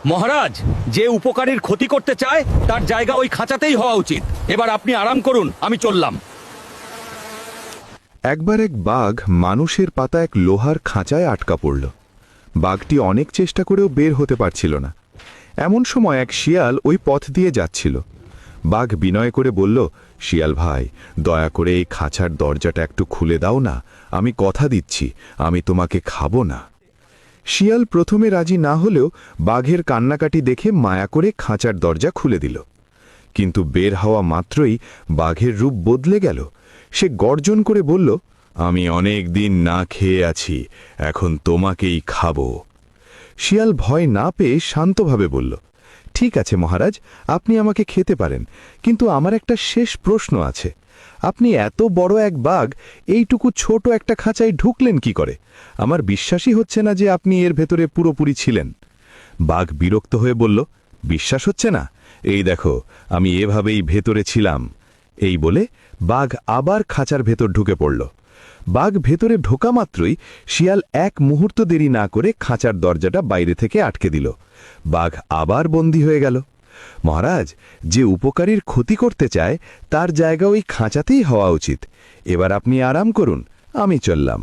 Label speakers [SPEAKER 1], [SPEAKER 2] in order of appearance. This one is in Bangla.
[SPEAKER 1] মহারাজ, যে উপকারীর ক্ষতি করতে চায় তার জায়গা ওই খাঁচাতেই হওয়া উচিত। এবার আপনি আরাম করুন, আমি চললাম।
[SPEAKER 2] একবার এক বাঘ মানুষের পাতা এক লোহার খাঁচায় আটকা পড়ল। বাঘটি অনেক চেষ্টা করেও বের হতে পারছিল না। এমন সময় এক শিয়াল ওই পথ দিয়ে যাচ্ছিল। বাঘ বিনয় করে বলল, শিয়াল ভাই, দয়া করে এই খাঁচার দরজাটা একটু খুলে দাও না, আমি কথা দিচ্ছি আমি তোমাকে খাবো না। শিয়াল প্রথমে রাজি না হলেও বাঘের কান্নাকাটি দেখে মায়া করে খাঁচার দরজা খুলে দিল। কিন্তু বের হওয়া মাত্রই বাঘের রূপ বদলে গেল। সে গর্জন করে বলল, আমি অনেক দিন না খেয়ে আছি, এখন তোমাকেই খাবো। শিয়াল ভয় না পেয়ে শান্তভাবে বলল, ঠিক আছে মহারাজ, আপনি আমাকে খেতে পারেন, কিন্তু আমার একটা শেষ প্রশ্ন আছে। আপনি এত বড় এক বাঘ এইটুকু ছোট একটা খাঁচায় ঢুকলেন কি করে? আমার বিশ্বাসই হচ্ছে না যে আপনি এর ভেতরে পুরোপুরি ছিলেন। বাঘ বিরক্ত হয়ে বলল, বিশ্বাস হচ্ছে না? এই দেখো, আমি এভাবেই ভেতরে ছিলাম। এই বলে বাঘ আবার খাঁচার ভেতর ঢুকে পড়ল। বাঘ ভেতরে ঢোকা মাত্রই শিয়াল এক মুহূর্ত দেরি না করে খাঁচার দরজাটা বাইরে থেকে আটকে দিল। বাঘ আবার বন্দী হয়ে গেল। মহারাজ, যে উপকারীর ক্ষতি করতে চায় তার জায়গা ওই খাঁচাতেই হওয়া উচিত। এবার আপনি আরাম করুন, আমি চললাম।